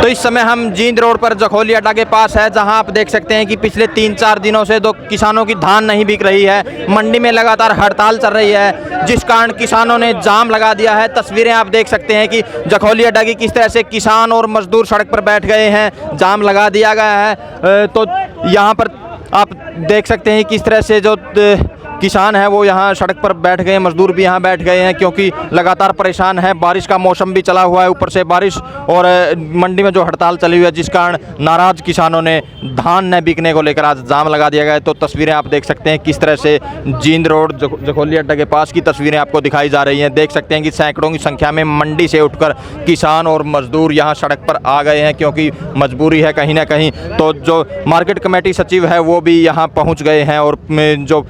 तो इस समय हम जींद रोड पर जखोली अड्डा के पास है, जहां आप देख सकते हैं कि पिछले 3-4 दिनों से किसानों की धान नहीं बिक रही है। मंडी में लगातार हड़ताल चल रही है, जिस कारण किसानों ने जाम लगा दिया है। तस्वीरें आप देख सकते हैं कि जखोली अड्डा की किस तरह से किसान और मजदूर सड़क पर बैठ गए हैं, जाम लगा दिया गया है। तो यहाँ पर आप देख सकते हैं किस तरह से जो किसान है वो यहाँ सड़क पर बैठ गए हैं, मजदूर भी यहाँ बैठ गए हैं, क्योंकि लगातार परेशान है। बारिश का मौसम भी चला हुआ है, ऊपर से बारिश और मंडी में जो हड़ताल चली हुई है, जिस कारण नाराज किसानों ने धान न बिकने को लेकर आज जाम लगा दिया गया है। तो तस्वीरें आप देख सकते हैं किस तरह से जींद रोड जखोली अड्डा के पास की तस्वीरें आपको दिखाई जा रही हैं। देख सकते हैं कि सैकड़ों की संख्या में मंडी से उठकर किसान और मजदूर यहाँ सड़क पर आ गए हैं, क्योंकि मजबूरी है कहीं ना कहीं। तो जो मार्केट कमेटी सचिव है वो भी यहाँ पहुँच गए हैं, और जो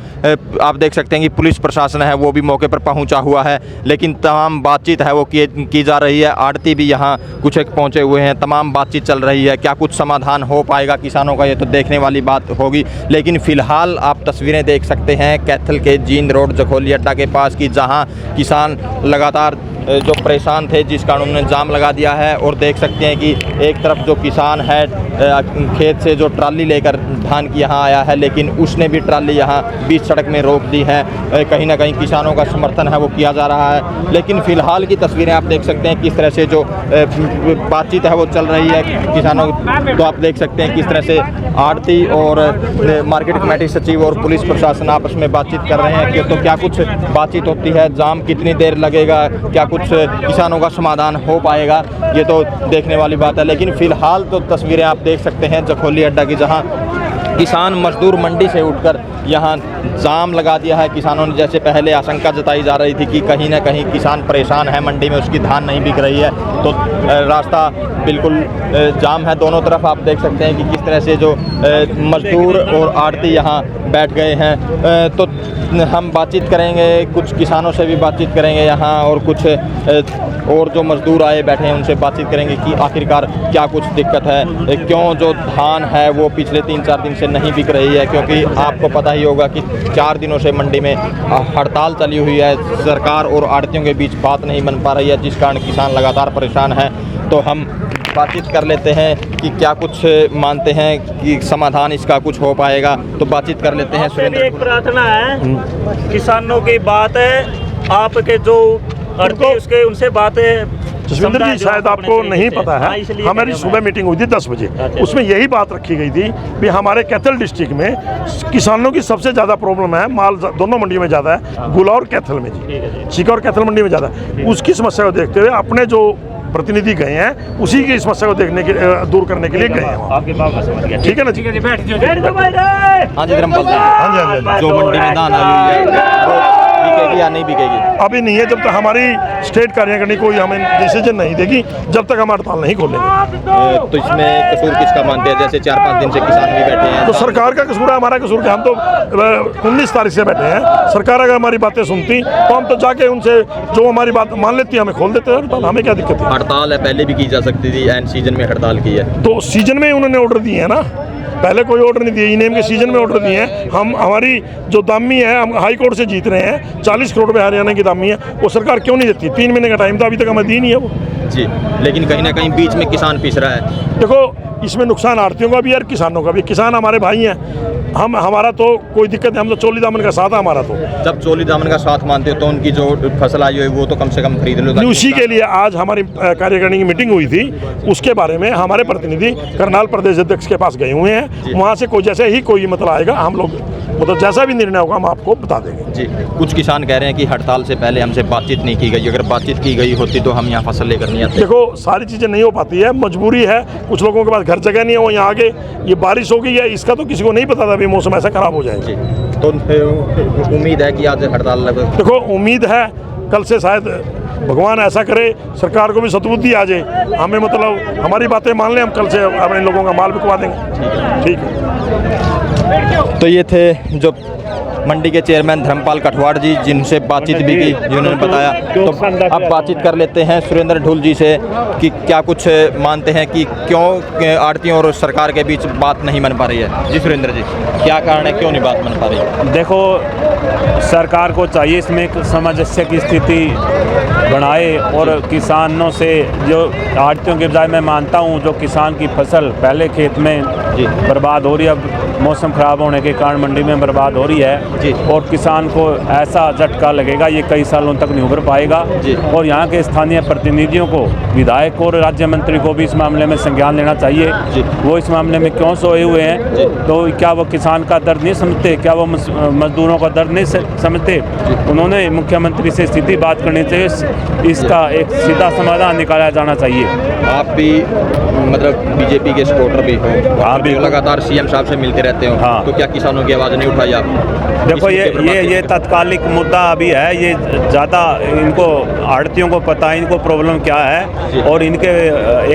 आप देख सकते हैं कि पुलिस प्रशासन है वो भी मौके पर पहुंचा हुआ है। लेकिन तमाम बातचीत है वो की जा रही है। आड़ती भी यहाँ कुछ एक पहुंचे हुए हैं, तमाम बातचीत चल रही है। क्या कुछ समाधान हो पाएगा किसानों का, ये तो देखने वाली बात होगी। लेकिन फ़िलहाल आप तस्वीरें देख सकते हैं कैथल के जींद रोड जखोली अड्डा के पास की, जहाँ किसान लगातार जो परेशान थे, जिस कारण उन्होंने जाम लगा दिया है। और देख सकते हैं कि एक तरफ जो किसान है खेत से जो ट्राली लेकर धान की यहाँ आया है, लेकिन उसने भी ट्राली यहाँ बीच सड़क में रोक दी है। कहीं ना कहीं किसानों का समर्थन है वो किया जा रहा है। लेकिन फ़िलहाल की तस्वीरें आप देख सकते हैं किस तरह से जो बातचीत है वो चल रही है किसानों। तो आप देख सकते हैं किस तरह से आड़ती और मार्केट कमेटी सचिव और पुलिस प्रशासन आपस में बातचीत कर रहे हैं कि तो क्या कुछ बातचीत होती है, जाम कितनी देर लगेगा, क्या कुछ किसानों का समाधान हो पाएगा, ये तो देखने वाली बात है। लेकिन फ़िलहाल तो तस्वीरें आप देख सकते हैं जखोली अड्डा की, जहां किसान मजदूर मंडी से उठकर यहाँ जाम लगा दिया है। किसानों ने जैसे पहले आशंका जताई जा रही थी कि कहीं ना कहीं किसान परेशान है, मंडी में उसकी धान नहीं बिक रही है, तो रास्ता बिल्कुल जाम है दोनों तरफ। आप देख सकते हैं कि किस तरह से जो मजदूर और आड़ती यहाँ बैठ गए हैं। तो हम बातचीत करेंगे, कुछ किसानों से भी बातचीत करेंगे यहाँ, और कुछ और जो मजदूर आए बैठे हैं उनसे बातचीत करेंगे कि आखिरकार क्या कुछ दिक्कत है, क्यों जो धान है वो पिछले 3-4 दिन से नहीं बिक रही है। क्योंकि आपको पता ही होगा कि 4 दिनों से मंडी में हड़ताल चली हुई है, सरकार और आड़तियों के बीच बात नहीं बन पा रही है, जिस कारण किसान लगातार परेशान हैं। तो हम बातचीत कर लेते हैं कि क्या कुछ मानते हैं कि समाधान इसका कुछ हो पाएगा, तो बातचीत कर लेते हैं। सुरेंद्र, एक प्रार्थना है, किसानों की बात है, आपके जो अड़ती उसके उनसे बातें जसविंदर जी शायद आपको नहीं पता है, हमारी सुबह मीटिंग हुई थी 10 बजे, उसमें यही बात रखी गई थी कि हमारे कैथल डिस्ट्रिक्ट में किसानों की सबसे ज़्यादा प्रॉब्लम है, माल दोनों मंडियों में ज़्यादा है, गुला और कैथल में जी, चीका और कैथल मंडी में ज़्यादा। उसकी समस्या को देखते हुए अपने जो प्रतिनिधि गए हैं उसी की समस्या को देखने के दूर करने के लिए गए हैं। आपके बात में समझ गया, ठीक है ना जी? हाँ जी धर्मपाल, हाँ जी, जो मंडी में धान आई हुई है बिकेगी या नहीं बिकेगी? अभी नहीं है, जब तक हमारी स्टेट कार्यकारिणी कोई हमें डिसीजन नहीं देगी, जब तक हम हड़ताल नहीं खोलेंगे। तो इसमें कसूर किसका मानते हैं? जैसे 4-5 दिन से किसान भी बैठे हैं, तो सरकार का कसूर है, हमारा कसूर है। हम तो 19 तारीख से बैठे हैं, सरकार अगर हमारी बातें सुनती तो हम तो जाके उनसे जो हमारी बात मान लेती है हमें खोल देते हैं, हमें क्या दिक्कत है? हड़ताल है पहले भी की जा सकती थी, एंड सीजन में हड़ताल की है, तो सीजन में उन्होंने ऑर्डर दिए हैं ना, पहले कोई ऑर्डर नहीं दिए, इनेम के सीजन में ऑर्डर दिए हैं। हम हमारी जो दामी है, हम हाई कोर्ट से जीत रहे हैं, 40 करोड़ रुपये हरियाणा की दामी है, वो सरकार क्यों नहीं देती? 3 महीने का टाइम था, अभी तक हमें दी नहीं है वो जी। लेकिन कहीं ना कहीं बीच में किसान पिस रहा है। देखो इसमें नुकसान आड़तियों का भी है, किसानों का भी। किसान हमारे भाई हैं, हमारा तो कोई दिक्कत नहीं, हम तो चोली दामन का साथ है हमारा। तो जब चोली दामन का साथ मानते हो तो उनकी जो फसल आई हुई वो तो कम से कम खरीद लो। उसी के लिए आज हमारी कार्यकारिणी की मीटिंग हुई थी, उसके बारे में हमारे प्रतिनिधि करनाल प्रदेश अध्यक्ष के पास गए हुए हैं। वहाँ से कोई जैसे ही कोई मतलब आएगा, हम लोग मतलब जैसा भी निर्णय होगा हम आपको बता देंगे जी। कुछ किसान कह रहे हैं कि हड़ताल से पहले हमसे बातचीत नहीं की गई, अगर बातचीत की गई होती तो हम यहाँ फसल लेकर नहीं आते। देखो सारी चीज़ें नहीं हो पाती है, मजबूरी है, कुछ लोगों के पास घर जगह नहीं है, वो यहाँ आगे ये बारिश हो गई है, इसका तो किसी को नहीं पता था अभी मौसम ऐसा खराब हो जाएगा। तो उम्मीद है कि आज हड़ताल लगे? देखो उम्मीद है कल से शायद भगवान ऐसा करे सरकार को भी सद्बुद्धि आ जाए, हमें मतलब हमारी बातें मान लें, हम कल से अपने लोगों का माल बिकवा देंगे। ठीक है। तो ये थे जो मंडी के चेयरमैन धर्मपाल कठवाड़ जी, जिनसे बातचीत भी की, जिन्होंने बताया। तो अब बातचीत कर लेते हैं सुरेंद्र ढुल जी से कि क्या कुछ मानते हैं कि क्यों आड़तियों और सरकार के बीच बात नहीं बन पा रही है। जी सुरेंद्र जी, क्या कारण है, क्यों नहीं बात बन पा रही है? देखो, सरकार को चाहिए इसमें एक सामंजस्य की स्थिति बनाए और किसानों से, जो आड़तियों के बजाय मैं मानता हूँ जो किसान की फसल पहले खेत में बर्बाद हो रही है, अब मौसम ख़राब होने के कारण मंडी में बर्बाद हो रही है और किसान को ऐसा झटका लगेगा, ये कई सालों तक नहीं उभर पाएगा। और यहाँ के स्थानीय प्रतिनिधियों को, विधायक और राज्य मंत्री को भी इस मामले में संज्ञान लेना चाहिए। वो इस मामले में क्यों सोए हुए हैं? तो क्या वो किसान का दर्द नहीं समझते? क्या वो मजदूरों का दर्द नहीं समझते? उन्होंने मुख्यमंत्री से सीधी बात करनी चाहिए, इसका एक सीधा समाधान निकाला जाना चाहिए। आप भी मतलब बीजेपी के सपोर्टर भी हो, आप भी लगातार सीएम साहब से मिलते रहते हो, हाँ। तो क्या किसानों की आवाज़ नहीं उठाई आप? देखो, ये तात्कालिक मुद्दा अभी है, ये ज़्यादा इनको आड़तियों को पता है इनको प्रॉब्लम क्या है। और इनके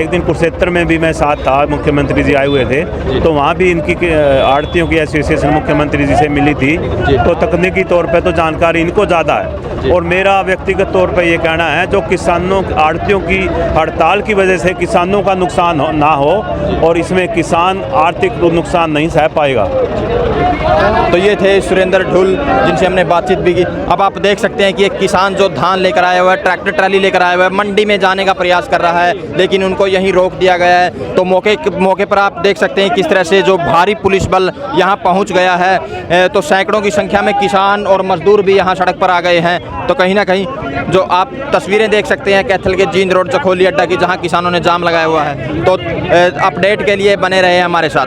एक दिन कुरुक्षेत्र में भी मैं साथ था, मुख्यमंत्री जी आए हुए थे, तो वहाँ भी इनकी आड़तियों की एसोसिएशन मुख्यमंत्री जी से मिली थी। तो तकनीकी तौर पे तो जानकारी इनको ज़्यादा है। और मेरा व्यक्तिगत तौर पे ये कहना है, जो किसानों, आड़तियों की हड़ताल की वजह से किसानों का नुकसान ना हो और इसमें किसान आर्थिक नुकसान नहीं सह पाएगा। तो ये थे सुरेंद्र ढुल, जिनसे हमने बातचीत भी की। अब आप देख सकते हैं कि एक किसान जो धान लेकर आया हुआ है, ट्रैक्टर ट्राली लेकर आया हुआ है, मंडी में जाने का प्रयास कर रहा है, लेकिन उनको यहीं रोक दिया गया है। तो मौके पर आप देख सकते हैं किस तरह से जो भारी पुलिस बल यहाँ पहुँच गया है। तो सैकड़ों की संख्या में किसान और मजदूर भी यहाँ सड़क पर आ गए हैं। तो कहीं ना कहीं जो आप तस्वीरें देख सकते हैं कैथल के जींद रोड जखोली अड्डा की, जहाँ किसानों ने जाम लगाया हुआ है। तो अपडेट के लिए बने रहे हमारे साथ।